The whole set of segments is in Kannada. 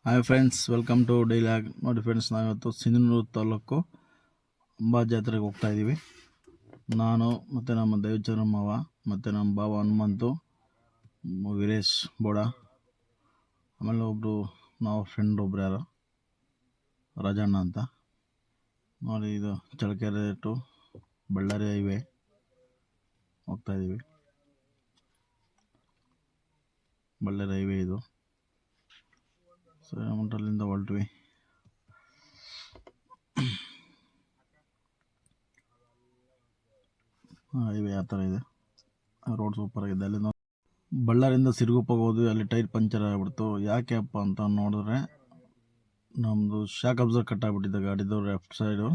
Hi friends, welcome to dialogue. ನೋಡಿ ಫ್ರೆಂಡ್ಸ್, ನಾವಿವತ್ತು ಸಿಂಧನೂರು ತಾಲೂಕು ಅಂಬಾ ಜಾತ್ರೆಗೆ ಹೋಗ್ತಾ ಇದ್ದೀವಿ. ನಾನು ಮತ್ತು ನಮ್ಮ ದೈವಚಂದ್ರ ಮಾವ ಮತ್ತು ನಮ್ಮ ಬಾವ ಹನುಮಂತು, ವೀರೇಶ್ ಬೋಡ, ಆಮೇಲೆ ಒಬ್ಬರು ನಾವು ಫ್ರೆಂಡ್ ಒಬ್ರು ಯಾರು ರಾಜಣ್ಣ ಅಂತ. ನೋಡಿ, ಇದು ಚಳ್ಳಕೆರೆ ಟು ಬಳ್ಳಾರಿ ಹೈವೇ ಹೋಗ್ತಾ ಇದ್ದೀವಿ. ಬಳ್ಳಾರಿ ಹೈವೇ ಇದು. ಸೊ ಅಲ್ಲಿಂದ ಹೊರಟ್ವಿ. ಹೈವೇ ಆ ಥರ ಇದೆ, ರೋಡ್ ಸೂಪರ್ ಆಗಿದೆ. ಅಲ್ಲಿಂದ ಬಳ್ಳಾರಿಯಿಂದ ಸಿರುಗುಪ್ಪಗೆ ಹೋದ್ವಿ. ಅಲ್ಲಿ ಟೈರ್ ಪಂಚರ್ ಆಗಿಬಿಡ್ತು. ಯಾಕೆಪ್ಪ ಅಂತ ನೋಡಿದ್ರೆ, ನಮ್ಮದು ಶಾಕ್ ಅಬ್ಸರ್ ಕಟ್ ಆಗಿಬಿಟ್ಟಿದೆ ಗಾಡಿದು. Left side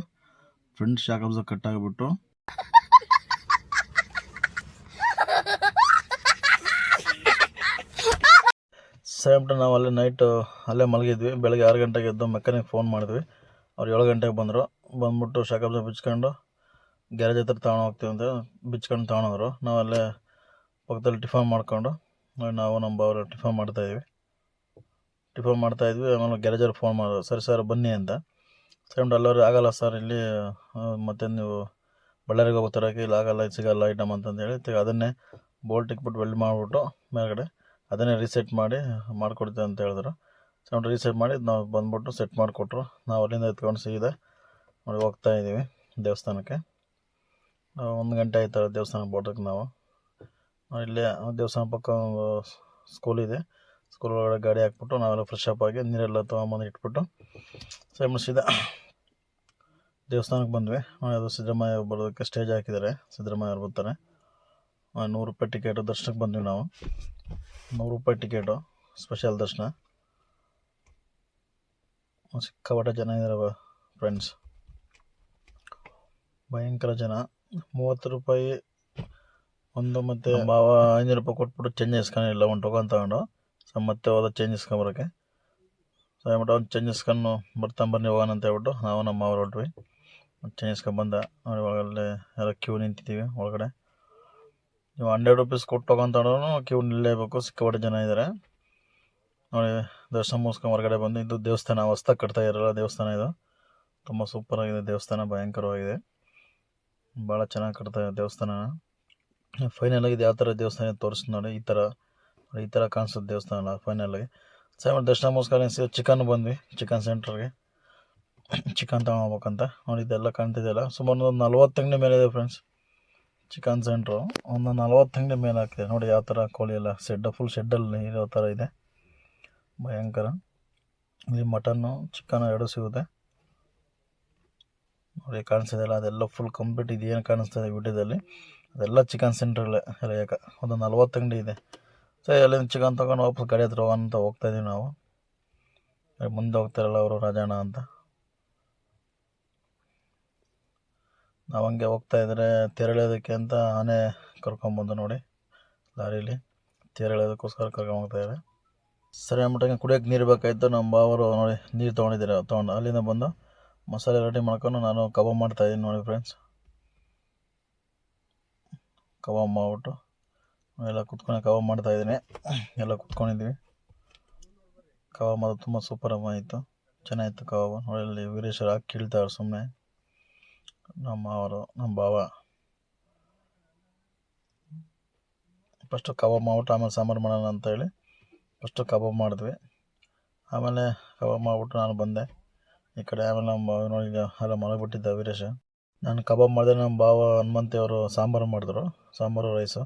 front shock absorber cut ಆಗಿಬಿಟ್ಟು ಸೇಮ್ ಟೈಮ್ ನಾವು ಅಲ್ಲೇ ನೈಟು ಅಲ್ಲೇ ಮಲಗಿದ್ವಿ. ಬೆಳಗ್ಗೆ 6 ಗಂಟೆಗೆ ಎದ್ದು ಮೆಕ್ಯಾನಿಕ್ ಫೋನ್ ಮಾಡಿದ್ವಿ. ಅವ್ರು 7 ಗಂಟೆಗೆ ಬಂದರು. ಬಂದ್ಬಿಟ್ಟು ಶಾಕ್ ಅಬ್ಸರ್ ಬಿಚ್ಕೊಂಡು ಗ್ಯಾರೇಜ್ ಹತ್ರ ತಗೊಂಡು ಹೋಗ್ತೀವಿ ಅಂತ ಬಿಚ್ಕೊಂಡು ತಗೊಂಡೋದ್ರು. ನಾವು ಅಲ್ಲೇ ಪಕ್ಕದಲ್ಲಿ ಟಿಫನ್ ಮಾಡಿಕೊಂಡು ನಾವು ನಮ್ಮ ಬಾವರು ಟಿಫನ್ ಮಾಡ್ತಾಯಿದ್ವಿ. ಆಮೇಲೆ ಗ್ಯಾರೇಜವ್ರು ಫೋನ್ ಮಾಡಿದ್ರು, ಸರಿ ಸರ್ ಬನ್ನಿ ಅಂತ. ಸೇಮ್ ಅಲ್ಲವ್ರು ಆಗಲ್ಲ ಸರ್, ಇಲ್ಲಿ ಮತ್ತೆ ನೀವು ಬಳ್ಳಾರಿಗೆ ಹೋಗೋ ತರೋಕೆ ಇಲ್ಲಿ ಆಗಲ್ಲ, ಇದು ಸಿಗಲ್ಲ ಐಟಮ್ ಅಂತಂದೇಳಿ ಅದನ್ನೇ ಬೋಲ್ಟ್ ಇಕ್ಬಿಟ್ಟು ವೆಲ್ಡ್ ಮಾಡಿಬಿಟ್ಟು ಮೇಲ್ಗಡೆ ಅದನ್ನೇ ರೀಸೆಟ್ ಮಾಡಿಕೊಡ್ತೀವಿ ಅಂತ ಹೇಳಿದ್ರು. ಸೇಮ್ ರೀಸೆಟ್ ಮಾಡಿ ನಾವು ಬಂದ್ಬಿಟ್ಟು ಸೆಟ್ ಮಾಡಿಕೊಟ್ರು. ನಾವು ಅಲ್ಲಿಂದ ಎತ್ಕೊಂಡು ಸೀದಾ ನೋಡಿ ಹೋಗ್ತಾಯಿದ್ದೀವಿ ದೇವಸ್ಥಾನಕ್ಕೆ. 1 ಗಂಟೆ ಆಯ್ತು ದೇವಸ್ಥಾನಕ್ಕೆ ಬೋಟಕ್ಕೆ. ನಾವು ಇಲ್ಲೇ ದೇವಸ್ಥಾನ ಪಕ್ಕ ಒಂದು ಸ್ಕೂಲ್ ಇದೆ. ಸ್ಕೂಲ್ ಒಳಗಡೆ ಗಾಡಿ ಹಾಕ್ಬಿಟ್ಟು ನಾವೆಲ್ಲ ಫ್ರೆಶ್ ಅಪ್ ಆಗಿ ನೀರೆಲ್ಲ ತೊಗೊಂಬಂದು ಇಟ್ಬಿಟ್ಟು ಸೇಮ್ ಸೀದಾ ದೇವಸ್ಥಾನಕ್ಕೆ ಬಂದ್ವಿ. ಅದು ಸಿದ್ದರಾಮಯ್ಯ ಬರೋದಕ್ಕೆ ಸ್ಟೇಜ್ ಹಾಕಿದ್ದಾರೆ. ಸಿದ್ದರಾಮಯ್ಯ ಅವ್ರು ಬರ್ತಾರೆ. 100 ರೂಪಾಯಿ ಟಿಕೆಟು ದರ್ಶನಕ್ಕೆ ಬಂದ್ವಿ ನಾವು. 100 ರೂಪಾಯಿ ಟಿಕೆಟು, ಸ್ಪೆಷಲ್ ದರ್ಶನ. ಸಿಕ್ಕಾಪಟ್ಟೆ ಜನ ಇದ್ದಾರೆ ಫ್ರೆಂಡ್ಸ್, ಭಯಂಕರ ಜನ. 30 ರೂಪಾಯಿ ಒಂದು, ಮತ್ತು ಬಾವ 500 ರೂಪಾಯಿ ಕೊಟ್ಬಿಟ್ಟು ಚೇಂಜ್ ಇಸ್ಕೊಂಡಿಲ್ಲ, ಒಂದು ಟೋಕನ್ ತಗೊಂಡು. ಸೊ ಮತ್ತೆ ಹೋದ ಚೇಂಜ್ ಇಸ್ಕೊಂಬರೋಕ್ಕೆ. ಸೊ ಹೇಳ್ಬಿಟ್ಟು ಅವ್ನು ಚೇಂಜ್ ಇಸ್ಕೊಂಡು ಬರ್ತಾನೆ ಹೋಗೋಣ ಅಂತ ಹೇಳ್ಬಿಟ್ಟು ನಾವು ನಮ್ಮ ಅವ್ರು ಹೊರಟ್ವಿ. ಚೇಂಜ್ ಇಸ್ಕೊಂಬಂದ. ನೋಡಿ ಒಳಗಡೆ ಎಲ್ಲ ಕ್ಯೂ ನಿಂತಿದ್ದೀವಿ ಒಳಗಡೆ. ನೀವು 100 ರೂಪೀಸ್ ಕೊಟ್ಟು ಟೋಕನ್ ತಗೊಂಡ್ರು ಕ್ಯೂ ನಿಲ್ಲೇಬೇಕು. ಸಿಕ್ಕಾಪಟ್ಟೆ ಜನ ಇದ್ದಾರೆ. ನೋಡಿ ದರ್ಶನ ಮುಗಿಸ್ಕೊಂಡು ಹೊರಗಡೆ ಬಂದು, ಇದು ದೇವಸ್ಥಾನ ಹೊಸ್ದಾಗಿ ಕಟ್ತಾ ಇರಲ್ಲ ದೇವಸ್ಥಾನ. ಇದು ತುಂಬ ಸೂಪರಾಗಿದೆ ದೇವಸ್ಥಾನ, ಭಯಂಕರವಾಗಿದೆ. ಭಾಳ ಚೆನ್ನಾಗಿ ಕಟ್ತಾ ದೇವಸ್ಥಾನ. ಫೈನಲಾಗಿ ಇದು ಯಾವ ಥರ ದೇವಸ್ಥಾನ ತೋರಿಸ್ತು ನೋಡಿ. ಈ ಥರ ಕಾಣಿಸುತ್ತೆ ದೇವಸ್ಥಾನ ಫೈನಲಾಗಿ. ಸೇಮ್ ದರ್ಶನ ಮುಗಿಸ್ಕೊಂಡು ಚಿಕನ್ ಬಂದ್ವಿ, ಚಿಕನ್ ಸೆಂಟ್ರಿಗೆ ಚಿಕನ್ ತಗೊಳ್ಬೇಕಂತ. ನೋಡಿ ಇದೆಲ್ಲ ಕಾಣ್ತಿದೆಯಲ್ಲ, ಸುಮಾರು ಒಂದು 40 ಅಂಗಡಿ ಮೇಲೆ ಇದೆ ಫ್ರೆಂಡ್ಸ್. ಚಿಕನ್ ಸೆಂಟ್ರು ಒಂದು 40 ಅಂಗಡಿ ಮೇಲೆ ಹಾಕಿದೆ. ನೋಡಿ ಯಾವ ಥರ ಕೋಳಿ ಎಲ್ಲ ಫುಲ್ ಶೆಡ್ಡಲ್ಲಿ ಇರೋ ಥರ ಇದೆ, ಭಯಂಕರ. ಇಲ್ಲಿ ಮಟನ್ನು ಚಿಕನ್ ಎರಡು ಸಿಗುತ್ತೆ. ನೋಡಿ ಕಾಣಿಸ್ತಿದೆಯಲ್ಲ, ಅದೆಲ್ಲ ಫುಲ್ ಕಂಪ್ಲೀಟ್ ಇದೇನು ಕಾಣಿಸ್ತಿದೆ ವಿಡಿಯೋದಲ್ಲಿ ಅದೆಲ್ಲ ಚಿಕನ್ ಸೆಂಟ್ರಲ್ಲೇ ಎಲ್ಲ. ಒಂದು 40 ಅಂಗಡಿ ಇದೆ. ಸರಿ, ಅಲ್ಲಿಂದ ಚಿಕನ್ ತೊಗೊಂಡು ವಾಪಸ್ ಗಾಡಿ ಹತ್ರ ಹೋಗೋಣ ಅಂತ ಹೋಗ್ತಾಯಿದ್ದೀವಿ ನಾವು. ಮುಂದೆ ಹೋಗ್ತಾರಲ್ಲ ಅವರು ರಾಜಣ್ಣ ಅಂತ. ನಾವು ಹಂಗೆ ಹೋಗ್ತಾಯಿದ್ರೆ ತೆರಳೋದಕ್ಕೆ ಅಂತ ಆನೆ ಕರ್ಕೊಂಬಂದು ನೋಡಿ ಲಾರೀಲಿ ತೆರಳೋದಕ್ಕೋಸ್ಕರ ಕರ್ಕೊಂಡೋಗ್ತಾಯಿದ್ದಾರೆ. ಸರಿ ಅಂದ್ಬಿಟ್ಟು ಕುಡಿಯೋಕ್ಕೆ ನೀರು ಬೇಕಾಯಿತು. ನಮ್ಮ ಬಾವರು ನೋಡಿ ನೀರು ತೊಗೊಂಡಿದ್ದಾರೆ. ಅಲ್ಲಿಂದ ಬಂದು ಮಸಾಲೆ ರೆಡಿ ಮಾಡ್ಕೊಂಡು ನಾನು ಕಬಾಬ್ ಮಾಡ್ತಾಯಿದ್ದೀನಿ ನೋಡಿ ಫ್ರೆಂಡ್ಸ್. ಕಬಾಬ್ ಮಾಡಿಬಿಟ್ಟು ಎಲ್ಲ ಕುತ್ಕೊಂಡು ಕಬಾಬ್ ಮಾಡ್ತಾಯಿದ್ದೀನಿ. ಎಲ್ಲ ಕುತ್ಕೊಂಡಿದ್ವಿ. ಕಬಾಬ್ ಮಾಡೋದು ತುಂಬ ಸೂಪರ್ ಆಯಿತು, ಚೆನ್ನಾಗಿತ್ತು ಕಬಾಬು. ನೋಡಿ ಅಲ್ಲಿ ವೀರೇಶ್ವರ ಹಾಕಿ ಕೀಳ್ತಾವ್ರು ಸುಮ್ಮನೆ. ನಮ್ಮ ಬಾವ ಫಸ್ಟು ಕಬಾಬ್ ಮಾಡ್ಬಿಟ್ಟು ಆಮೇಲೆ ಸಾಂಬಾರು ಮಾಡೋಣ ಅಂತೇಳಿ ಫಸ್ಟು ಕಬಾಬ್ ಮಾಡಿದ್ವಿ. ಆಮೇಲೆ ಕಬಾಬ್ ಮಾಡಿಬಿಟ್ಟು ನಾನು ಬಂದೆ ಈ ಕಡೆ. ಆಮೇಲೆ ನಮ್ಮ ಬಾವ ನೋಡಿ ಎಲ್ಲ ಮಲಗಿಬಿಟ್ಟಿದ್ದ ವೀರೇಶ. ನಾನು ಕಬಾಬ್ ಮಾಡಿದೆ. ನಮ್ಮ ಬಾವ ಹನುಮಂತಿಯವರು ಸಾಂಬಾರು ಮಾಡಿದ್ರು, ಸಾಂಬಾರು ರೈಸು.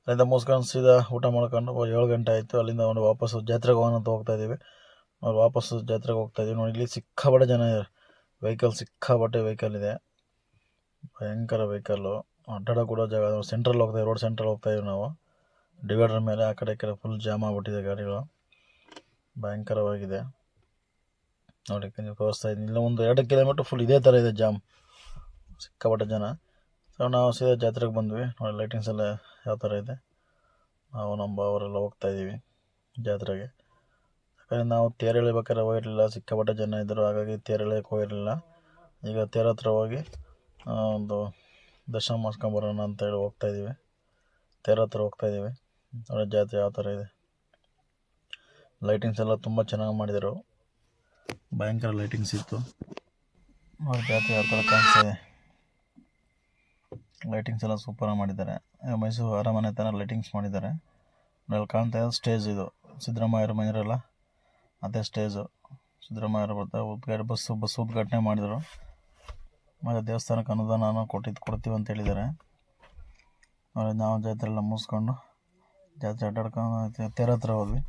ಅಲ್ಲಿಂದ ಮುಗಿಸ್ಕೊಂಡು ಸೀದಾ ಊಟ ಮಾಡ್ಕೊಂಡು 7 ಗಂಟೆ ಆಯಿತು. ಅಲ್ಲಿಂದ ಒಂದು ವಾಪಸ್ಸು ಜಾತ್ರೆಗೆ ಹೋಗೋಣ ಅಂತ ಹೋಗ್ತಾಯಿದ್ದೀವಿ. ನಾವು ವಾಪಸ್ಸು ಜಾತ್ರೆಗೆ ಹೋಗ್ತಾಯಿದ್ದೀವಿ. ನೋಡಿ ಇಲ್ಲಿ ಸಿಕ್ಕಾಪಟ್ಟೆ ಜನ ಇದ್ದಾರೆ. ಸಿಕ್ಕಾಪಟ್ಟೆ ವೆಹಿಕಲ್ ಇದೆ, ಭಯಂಕರ ವೆಹಿಕಲ್ಲು. ಅಡ್ಡಾಡೋ ಕೂಡ ಜಾಗ. ಸೆಂಟ್ರಲ್ಲಿ ಹೋಗ್ತಾಯಿದ್ದೀವಿ, ರೋಡ್ ಸೆಂಟ್ರಲ್ಲಿ ಹೋಗ್ತಾಯಿದ್ದೀವಿ ನಾವು. ಡಿವೈಡರ್ ಮೇಲೆ ಆ ಕಡೆ ಈ ಕಡೆ ಫುಲ್ ಜಾಮ್ ಆಗಿಬಿಟ್ಟಿದೆ ಗಾಡಿಗಳು, ಭಯಂಕರವಾಗಿದೆ. ನೋಡಿ ನೀವು ತೋರಿಸ್ತಾ ಇದ್ದೀನಿ. ಇಲ್ಲ ಒಂದು 2 ಕಿಲೋಮೀಟ್ರ್ ಫುಲ್ ಇದೇ ಥರ ಇದೆ ಜಾಮ್, ಸಿಕ್ಕಾಪಟ್ಟೆ ಜನ. ಸೊ ನಾವು ಸೀದಾ ಜಾತ್ರೆಗೆ ಬಂದ್ವಿ. ನೋಡಿ ಲೈಟಿಂಗ್ಸ್ ಎಲ್ಲ ಯಾವ ಥರ ಇದೆ. ನಾವು ನಮ್ಮ ಬಾವರೆಲ್ಲ ಹೋಗ್ತಾಯಿದ್ದೀವಿ ಜಾತ್ರೆಗೆ. ಯಾಕಂದರೆ ನಾವು ತೇರು ಎಳಿಬೇಕಾದ್ರೆ ಹೋಗಿರಲಿಲ್ಲ, ಸಿಕ್ಕಾಪಟ್ಟೆ ಜನ ಇದ್ದರು, ಹಾಗಾಗಿ ತೇರು ಎಳಿಯೋಕ್ಕೆ ಹೋಗಿರಲಿಲ್ಲ. ಈಗ ತೇರ ಹತ್ರ ಹೋಗಿ ಒಂದು ದರ್ಶನ ಮಾಡ್ಸ್ಕೊಂಬರೋಣ ಅಂತೇಳಿ ಹೋಗ್ತಾಯಿದ್ದೀವಿ. ತೇರ ಹತ್ರ ಹೋಗ್ತಾಯಿದ್ದೀವಿ. ನೋಡಿ ಜಾತ್ರೆ ಯಾವ ಥರ ಇದೆ. ಲೈಟಿಂಗ್ಸ್ ಎಲ್ಲ ತುಂಬ ಚೆನ್ನಾಗಿ ಮಾಡಿದರು. ಭಯಂಕರ ಲೈಟಿಂಗ್ಸ್ ಇತ್ತು. ನೋಡಿ ಜಾತ್ರೆ ಯಾವ ಥರ ಕಾಣಿಸ್ತಿದೆ. ಲೈಟಿಂಗ್ಸ್ ಎಲ್ಲ ಸೂಪರಾಗಿ ಮಾಡಿದ್ದಾರೆ. ಮೈಸೂರು ಅರಮನೆ ಥರ ಲೈಟಿಂಗ್ಸ್ ಮಾಡಿದ್ದಾರೆ. ಅಲ್ಲಿ ಕಾಣ್ತಾ ಇರೋದು ಸ್ಟೇಜ್. ಇದು ಸಿದ್ದರಾಮಯ್ಯರ ಮನೆಯಲ್ಲ ಅದೇ ಸ್ಟೇಜು. ಸಿದ್ದರಾಮಯ್ಯರು ಬರ್ತಾರೆ, ಬಸ್ ಉದ್ಘಾಟನೆ ಮಾಡಿದರು. ಮತ್ತು ದೇವಸ್ಥಾನಕ್ಕೆ ಅನುದಾನ ಕೊಡ್ತೀವಿ ಅಂತ ಹೇಳಿದ್ದಾರೆ. ನಾವು ಜಾತ್ರೆ ಎಲ್ಲ ಮುಗಿಸ್ಕೊಂಡು ಜಾತ್ರೆ ಅಡ್ಡಾಡ್ಕೊಂಡು ತೆರೆ ಹತ್ರ ಹೋದ್ವಿ.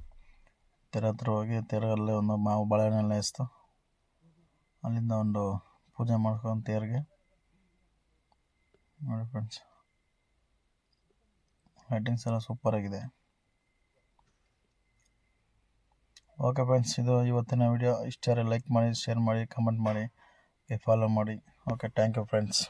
ತೆರೆ ಹತ್ರ ಹೋಗಿ ತೆರೆಯಲ್ಲೇ ಒಂದು ಮಾವು ಬಾಳೆಹಣ್ಣೆಲ್ಲ ಎಸ್ತು ಅಲ್ಲಿಂದ ಒಂದು ಪೂಜೆ ಮಾಡ್ಕೊಂಡು ತೇರಿಗೆ ನೋಡಿ ಫ್ರೆಂಡ್ಸ್, ಲೈಟಿಂಗ್ಸ್ ಎಲ್ಲ ಸೂಪರಾಗಿದೆ. ಓಕೆ ಫ್ರೆಂಡ್ಸ್, ಇದು ಇವತ್ತಿನ ವಿಡಿಯೋ. ಇಷ್ಟ ಲೈಕ್ ಮಾಡಿ, ಶೇರ್ ಮಾಡಿ, ಕಮೆಂಟ್ ಮಾಡಿ, ಫಾಲೋ ಮಾಡಿ. Okay, thank you friends.